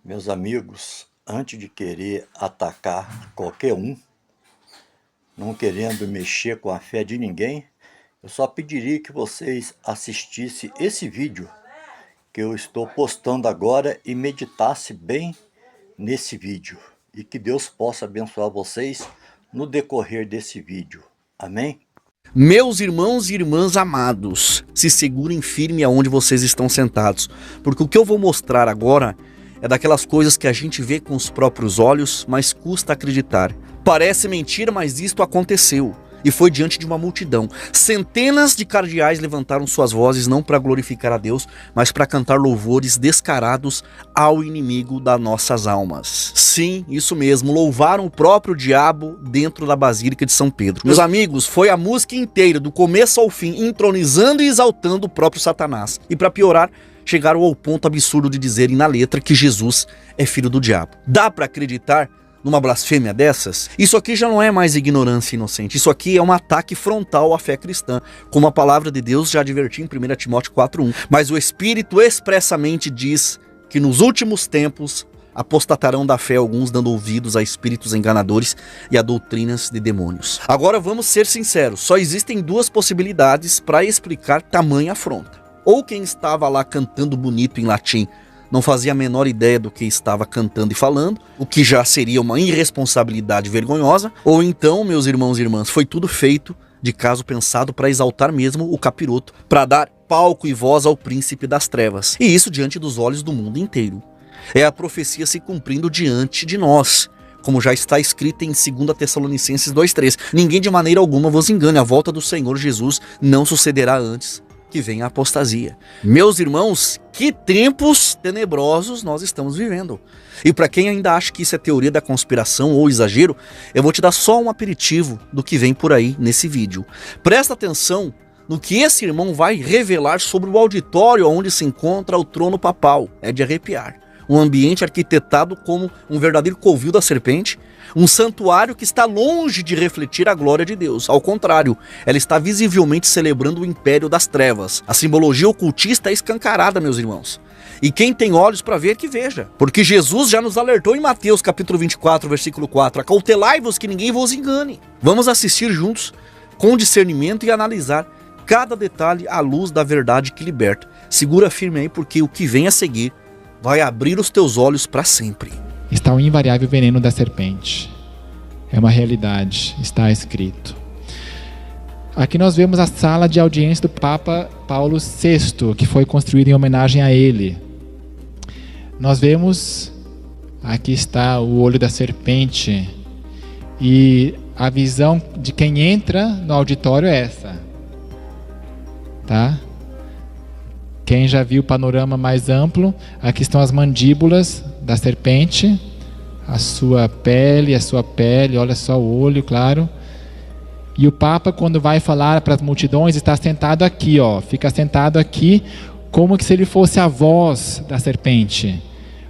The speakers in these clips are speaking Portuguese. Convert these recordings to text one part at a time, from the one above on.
Meus amigos, antes de querer atacar qualquer um, não querendo mexer com a fé de ninguém, eu só pediria que vocês assistissem esse vídeo que eu estou postando agora e meditasse bem nesse vídeo. E que Deus possa abençoar vocês no decorrer desse vídeo. Amém? Meus irmãos e irmãs amados, se segurem firme aonde vocês estão sentados, porque o que eu vou mostrar agora é daquelas coisas que a gente vê com os próprios olhos, mas custa acreditar. Parece mentira, mas isto aconteceu. E foi diante de uma multidão. Centenas de cardeais levantaram suas vozes não para glorificar a Deus, mas para cantar louvores descarados ao inimigo das nossas almas. Sim, isso mesmo, louvaram o próprio diabo dentro da Basílica de São Pedro. Meus amigos, foi a música inteira, do começo ao fim, entronizando e exaltando o próprio Satanás. E para piorar, chegaram ao ponto absurdo de dizerem na letra que Jesus é filho do diabo. Dá para acreditar numa blasfêmia dessas? Isso aqui já não é mais ignorância inocente, isso aqui é um ataque frontal à fé cristã, como a palavra de Deus já advertiu em 1 Timóteo 4:1. Mas o Espírito expressamente diz que nos últimos tempos apostatarão da fé alguns, dando ouvidos a espíritos enganadores e a doutrinas de demônios. Agora vamos ser sinceros, só existem duas possibilidades para explicar tamanha afronta. Ou quem estava lá cantando bonito em latim não fazia a menor ideia do que estava cantando e falando, o que já seria uma irresponsabilidade vergonhosa, ou então, meus irmãos e irmãs, foi tudo feito de caso pensado para exaltar mesmo o capiroto, para dar palco e voz ao príncipe das trevas, e isso diante dos olhos do mundo inteiro. É a profecia se cumprindo diante de nós, como já está escrito em 2 Tessalonicenses 2:3. Ninguém de maneira alguma vos engane, a volta do Senhor Jesus não sucederá antes que venha a apostasia. Meus irmãos, que tempos tenebrosos nós estamos vivendo. E para quem ainda acha que isso é teoria da conspiração ou exagero, eu vou te dar só um aperitivo do que vem por aí nesse vídeo. Presta atenção no que esse irmão vai revelar sobre o auditório onde se encontra o trono papal. É de arrepiar. Um ambiente arquitetado como um verdadeiro covil da serpente, um santuário que está longe de refletir a glória de Deus. Ao contrário, ela está visivelmente celebrando o império das trevas. A simbologia ocultista é escancarada, meus irmãos. E quem tem olhos para ver, que veja. Porque Jesus já nos alertou em Mateus capítulo 24, versículo 4. Acautelai-vos que ninguém vos engane. Vamos assistir juntos com discernimento e analisar cada detalhe à luz da verdade que liberta. Segura firme aí, porque o que vem a seguir vai abrir os teus olhos para sempre. Está o invariável veneno da serpente. É uma realidade, está escrito. Aqui nós vemos a sala de audiência do Papa Paulo VI, que foi construída em homenagem a ele. Nós vemos, aqui está o olho da serpente, e a visão de quem entra no auditório é essa, tá? Quem já viu o panorama mais amplo, aqui estão as mandíbulas da serpente, a sua pele, olha só o olho, claro. E o Papa, quando vai falar para as multidões, está sentado aqui, ó, fica sentado aqui, como que se ele fosse a voz da serpente.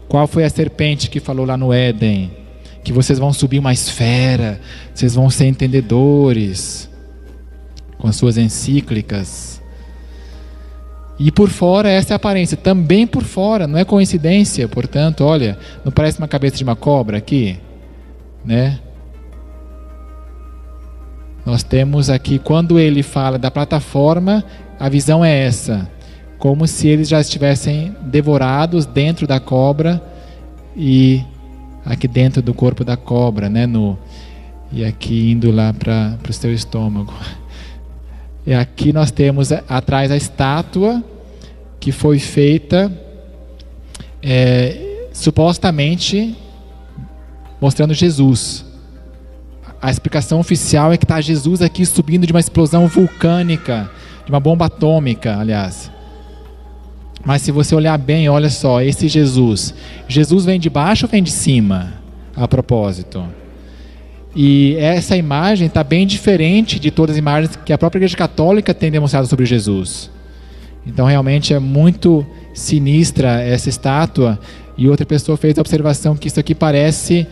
Qual foi a serpente que falou lá no Éden? Que vocês vão subir uma esfera, vocês vão ser entendedores, com as suas encíclicas. E por fora, essa é a aparência, também por fora, não é coincidência, portanto, olha, não parece uma cabeça de uma cobra aqui, né? Nós temos aqui, quando ele fala da plataforma, a visão é essa, como se eles já estivessem devorados dentro da cobra e aqui dentro do corpo da cobra, né? E aqui indo lá para o seu estômago. E aqui nós temos atrás a estátua que foi feita supostamente mostrando Jesus. A explicação oficial é que está Jesus aqui subindo de uma explosão vulcânica, de uma bomba atômica, aliás. Mas se você olhar bem, olha só, esse Jesus vem de baixo ou vem de cima, a propósito? E essa imagem está bem diferente de todas as imagens que a própria Igreja Católica tem demonstrado sobre Jesus. Então realmente é muito sinistra essa estátua. E outra pessoa fez a observação que isso aqui parece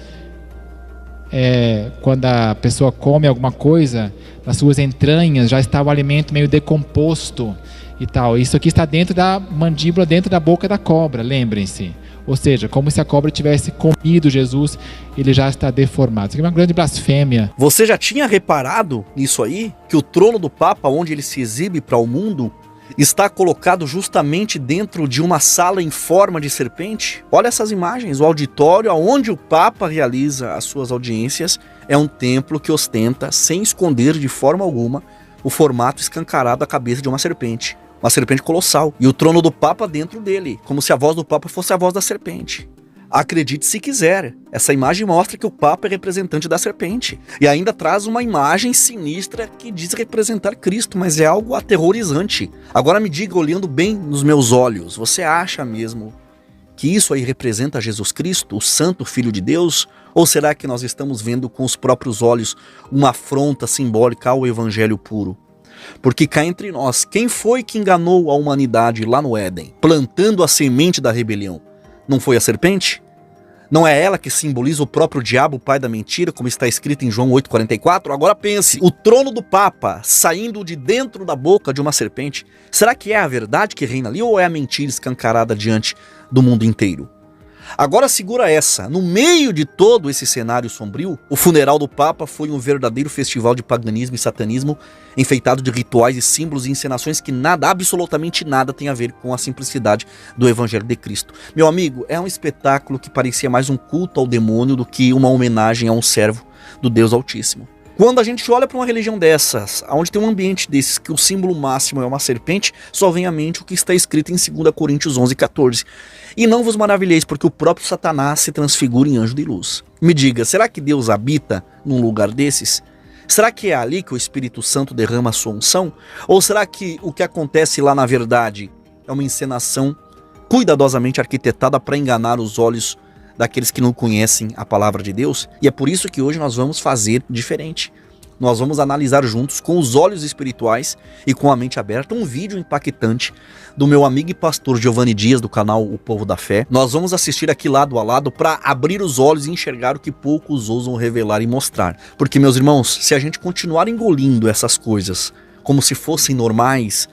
quando a pessoa come alguma coisa, nas suas entranhas já está o alimento meio decomposto e tal. Isso aqui está dentro da mandíbula, dentro da boca da cobra, lembrem-se. Ou seja, como se a cobra tivesse comido Jesus, ele já está deformado. Isso aqui é uma grande blasfêmia. Você já tinha reparado nisso aí? Que o trono do Papa, onde ele se exibe para o mundo, está colocado justamente dentro de uma sala em forma de serpente? Olha essas imagens. O auditório onde o Papa realiza as suas audiências é um templo que ostenta, sem esconder de forma alguma, o formato escancarado da cabeça de uma serpente colossal. E o trono do Papa dentro dele, como se a voz do Papa fosse a voz da serpente. Acredite se quiser, essa imagem mostra que o Papa é representante da serpente. E ainda traz uma imagem sinistra que diz representar Cristo, mas é algo aterrorizante. Agora me diga, olhando bem nos meus olhos, você acha mesmo que isso aí representa Jesus Cristo, o Santo Filho de Deus? Ou será que nós estamos vendo com os próprios olhos uma afronta simbólica ao Evangelho puro? Porque cá entre nós, quem foi que enganou a humanidade lá no Éden, plantando a semente da rebelião? Não foi a serpente? Não é ela que simboliza o próprio diabo, o pai da mentira, como está escrito em João 8,44? Agora pense, o trono do Papa saindo de dentro da boca de uma serpente, será que é a verdade que reina ali ou é a mentira escancarada diante do mundo inteiro? Agora segura essa, no meio de todo esse cenário sombrio, o funeral do Papa foi um verdadeiro festival de paganismo e satanismo, enfeitado de rituais e símbolos e encenações que nada, absolutamente nada tem a ver com a simplicidade do Evangelho de Cristo. Meu amigo, é um espetáculo que parecia mais um culto ao demônio do que uma homenagem a um servo do Deus Altíssimo. Quando a gente olha para uma religião dessas, onde tem um ambiente desses, que o símbolo máximo é uma serpente, só vem à mente o que está escrito em 2 Coríntios 11,14. E não vos maravilheis, porque o próprio Satanás se transfigura em anjo de luz. Me diga, será que Deus habita num lugar desses? Será que é ali que o Espírito Santo derrama a sua unção? Ou será que o que acontece lá na verdade é uma encenação cuidadosamente arquitetada para enganar os olhos daqueles que não conhecem a palavra de Deus? E é por isso que hoje nós vamos fazer diferente. Nós vamos analisar juntos, com os olhos espirituais e com a mente aberta, um vídeo impactante do meu amigo e pastor Giovanni Dias, do canal O Povo da Fé. Nós vamos assistir aqui lado a lado para abrir os olhos e enxergar o que poucos ousam revelar e mostrar. Porque, meus irmãos, se a gente continuar engolindo essas coisas como se fossem normais,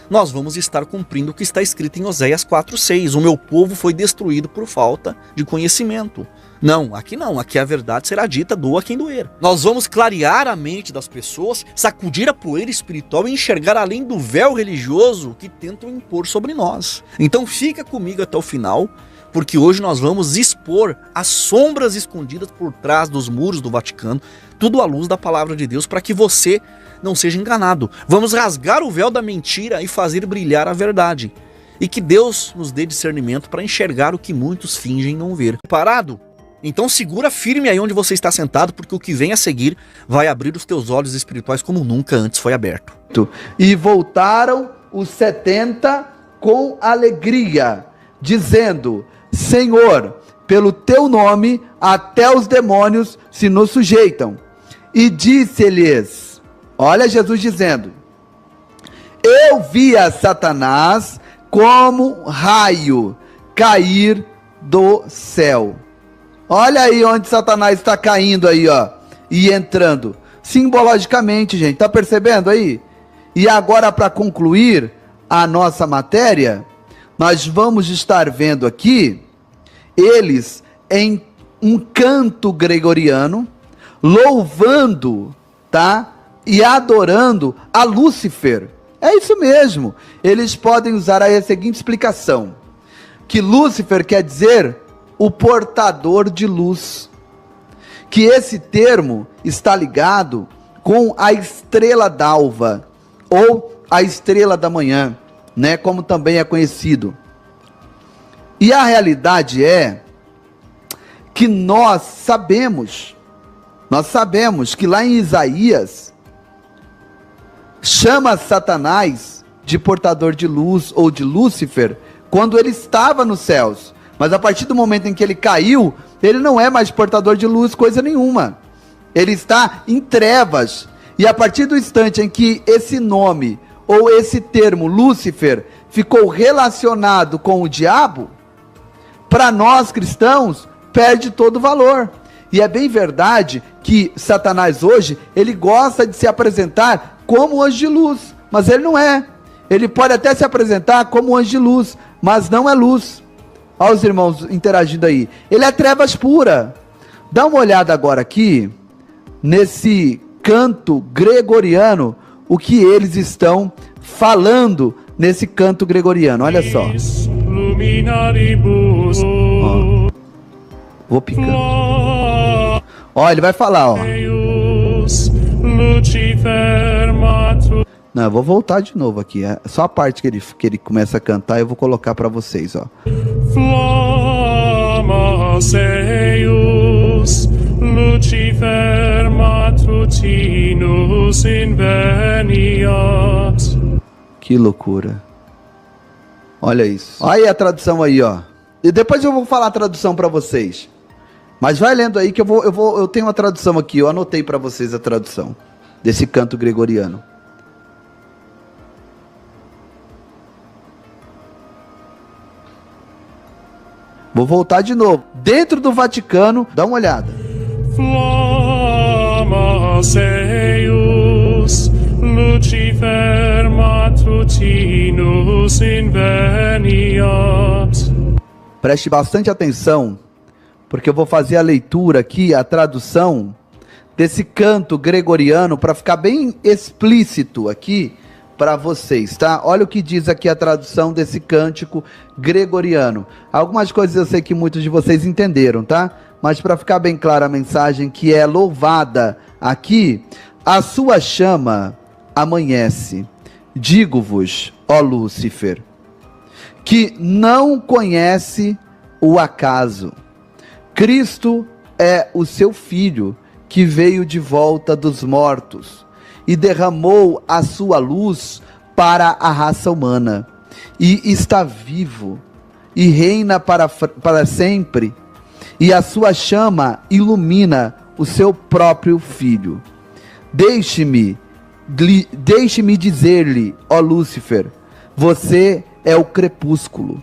nós vamos estar cumprindo o que está escrito em Oséias 4,6. O meu povo foi destruído por falta de conhecimento. Não, aqui a verdade será dita, doa quem doer. Nós vamos clarear a mente das pessoas, sacudir a poeira espiritual e enxergar além do véu religioso que tentam impor sobre nós. Então fica comigo até o final, porque hoje nós vamos expor as sombras escondidas por trás dos muros do Vaticano, tudo à luz da palavra de Deus, para que você não seja enganado. Vamos rasgar o véu da mentira e fazer brilhar a verdade. E que Deus nos dê discernimento para enxergar o que muitos fingem não ver. Parado? Então segura firme aí onde você está sentado, porque o que vem a seguir vai abrir os teus olhos espirituais como nunca antes foi aberto. E voltaram os 70 com alegria, dizendo: Senhor, pelo teu nome até os demônios se nos sujeitam. E disse-lhes, olha Jesus dizendo: eu via Satanás como raio cair do céu. Olha aí onde Satanás está caindo aí, ó, e entrando. Simbologicamente, gente, tá percebendo aí? E agora, para concluir a nossa matéria, nós vamos estar vendo aqui eles em um canto gregoriano, louvando, tá? E adorando a Lúcifer. É isso mesmo. Eles podem usar aí a seguinte explicação: que Lúcifer quer dizer o portador de luz. Que esse termo está ligado com a estrela d'alva, ou a estrela da manhã, né? Como também é conhecido. E a realidade é que nós sabemos que lá em Isaías, chama Satanás de portador de luz ou de Lúcifer quando ele estava nos céus. Mas a partir do momento em que ele caiu, ele não é mais portador de luz, coisa nenhuma. Ele está em trevas. E a partir do instante em que esse nome, ou esse termo, Lúcifer, ficou relacionado com o diabo, para nós cristãos, perde todo o valor. E é bem verdade que Satanás hoje, ele gosta de se apresentar como anjo de luz, mas ele não é. Ele pode até se apresentar como anjo de luz, mas não é luz. Olha os irmãos interagindo aí. Ele é trevas pura. Dá uma olhada agora aqui, nesse canto gregoriano, o que eles estão falando nesse canto gregoriano. Olha só. Ó. Vou picando. Ó, ele vai falar, ó. Não, eu vou voltar de novo aqui. É só a parte que ele começa a cantar, eu vou colocar para vocês, ó. Flammas eius, Lucifer matutinus inveniat. Que loucura. Olha isso. Olha aí a tradução aí, ó. E depois eu vou falar a tradução para vocês. Mas vai lendo aí que eu tenho uma tradução aqui, eu anotei para vocês a tradução desse canto gregoriano. Vou voltar de novo. Dentro do Vaticano, dá uma olhada. Flammas eius, Lucifer matutinus inveniat. Preste bastante atenção, porque eu vou fazer a leitura aqui, a tradução desse canto gregoriano, para ficar bem explícito aqui para vocês, tá? Olha o que diz aqui a tradução desse cântico gregoriano. Algumas coisas eu sei que muitos de vocês entenderam, tá? Mas para ficar bem clara a mensagem que é louvada aqui: a sua chama amanhece. Digo-vos, ó Lúcifer, que não conhece o acaso. Cristo é o seu Filho, que veio de volta dos mortos e derramou a sua luz para a raça humana, e está vivo, e reina para sempre, e a sua chama ilumina o seu próprio Filho. Deixe-me dizer-lhe, ó Lúcifer, você é o crepúsculo.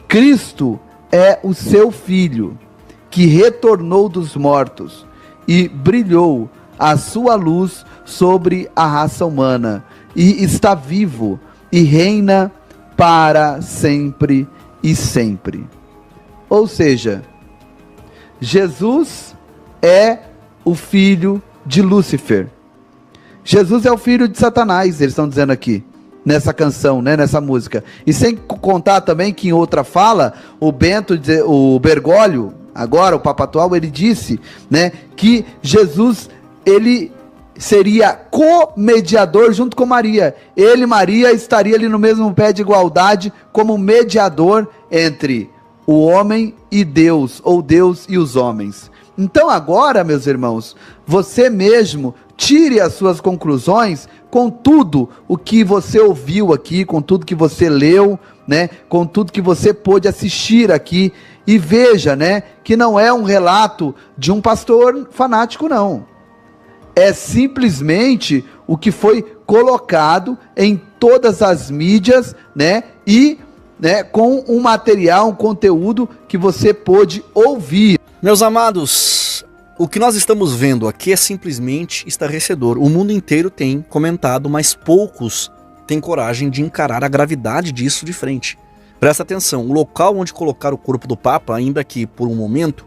Cristo é o seu Filho, que retornou dos mortos, e brilhou a sua luz sobre a raça humana, e está vivo, e reina para sempre e sempre. Ou seja, Jesus é o filho de Lúcifer. Jesus é o filho de Satanás, eles estão dizendo aqui, nessa canção, né, nessa música. E sem contar também que em outra fala, o Bergoglio, agora o Papa atual, ele disse, né, que Jesus, ele seria co-mediador junto com Maria. Ele e Maria estaria ali no mesmo pé de igualdade como mediador entre o homem e Deus, ou Deus e os homens. Então agora, meus irmãos, você mesmo tire as suas conclusões com tudo o que você ouviu aqui, com tudo que você leu, né, com tudo que você pôde assistir aqui, e veja, né, que não é um relato de um pastor fanático, não. É simplesmente o que foi colocado em todas as mídias, né, e, né, com um material, um conteúdo que você pôde ouvir. Meus amados, o que nós estamos vendo aqui é simplesmente estarrecedor. O mundo inteiro tem comentado, mas poucos têm coragem de encarar a gravidade disso de frente. Presta atenção, o local onde colocar o corpo do Papa, ainda que por um momento,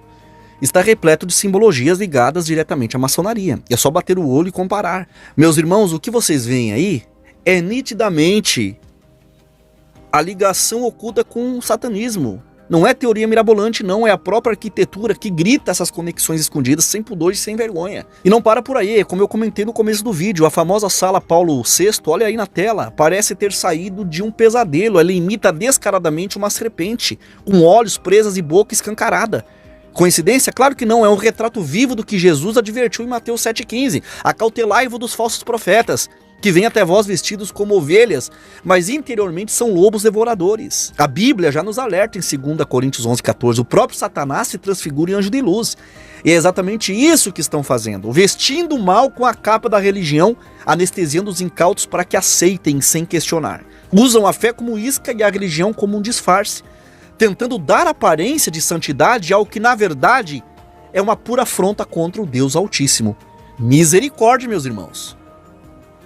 está repleto de simbologias ligadas diretamente à maçonaria. É só bater o olho e comparar. Meus irmãos, o que vocês veem aí é nitidamente a ligação oculta com o satanismo. Não é teoria mirabolante, não, é a própria arquitetura que grita essas conexões escondidas sem pudor e sem vergonha. E não para por aí, como eu comentei no começo do vídeo, a famosa sala Paulo VI, olha aí na tela, parece ter saído de um pesadelo. Ela imita descaradamente uma serpente, com olhos, presas e boca escancarada. Coincidência? Claro que não, é um retrato vivo do que Jesus advertiu em Mateus 7,15. Acautelai-vos dos falsos profetas, que vêm até vós vestidos como ovelhas, mas interiormente são lobos devoradores. A Bíblia já nos alerta em 2 Coríntios 11,14, o próprio Satanás se transfigura em anjo de luz. E é exatamente isso que estão fazendo, vestindo o mal com a capa da religião, anestesiando os incautos para que aceitem sem questionar. Usam a fé como isca e a religião como um disfarce, tentando dar aparência de santidade ao que na verdade é uma pura afronta contra o Deus Altíssimo. Misericórdia, meus irmãos.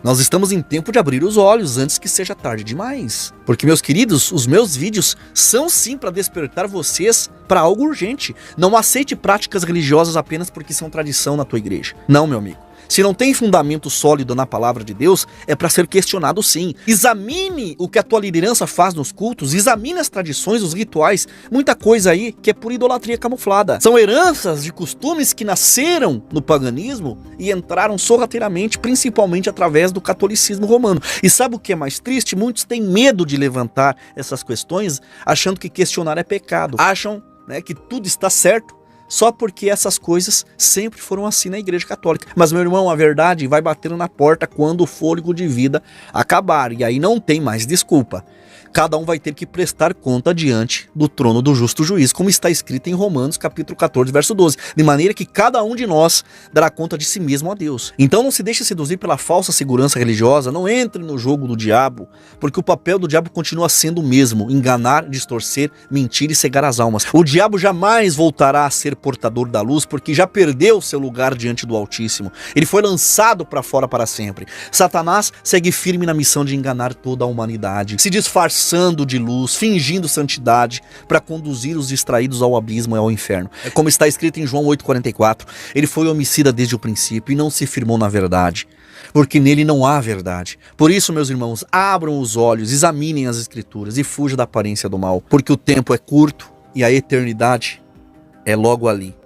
Nós estamos em tempo de abrir os olhos antes que seja tarde demais. Porque, meus queridos, os meus vídeos são sim para despertar vocês para algo urgente. Não aceite práticas religiosas apenas porque são tradição na tua igreja. Não, meu amigo. Se não tem fundamento sólido na palavra de Deus, é para ser questionado sim. Examine o que a tua liderança faz nos cultos, examine as tradições, os rituais, muita coisa aí que é por idolatria camuflada. São heranças de costumes que nasceram no paganismo e entraram sorrateiramente, principalmente através do catolicismo romano. E sabe o que é mais triste? Muitos têm medo de levantar essas questões, achando que questionar é pecado. Acham, né, que tudo está certo, só porque essas coisas sempre foram assim na Igreja Católica. Mas, meu irmão, a verdade vai batendo na porta quando o fôlego de vida acabar. E aí não tem mais desculpa. Cada um vai ter que prestar conta diante do trono do justo juiz, como está escrito em Romanos capítulo 14, verso 12. De maneira que cada um de nós dará conta de si mesmo a Deus. Então não se deixe seduzir pela falsa segurança religiosa, não entre no jogo do diabo, porque o papel do diabo continua sendo o mesmo: enganar, distorcer, mentir e cegar as almas. O diabo jamais voltará a ser portador da luz, porque já perdeu seu lugar diante do Altíssimo. Ele foi lançado para fora para sempre. Satanás segue firme na missão de enganar toda a humanidade, se disfarçando de luz, fingindo santidade, para conduzir os distraídos ao abismo e ao inferno. É como está escrito em João 8,44, ele foi homicida desde o princípio e não se firmou na verdade, porque nele não há verdade. Por isso, meus irmãos, abram os olhos, examinem as escrituras e fujam da aparência do mal, porque o tempo é curto e a eternidade é logo ali.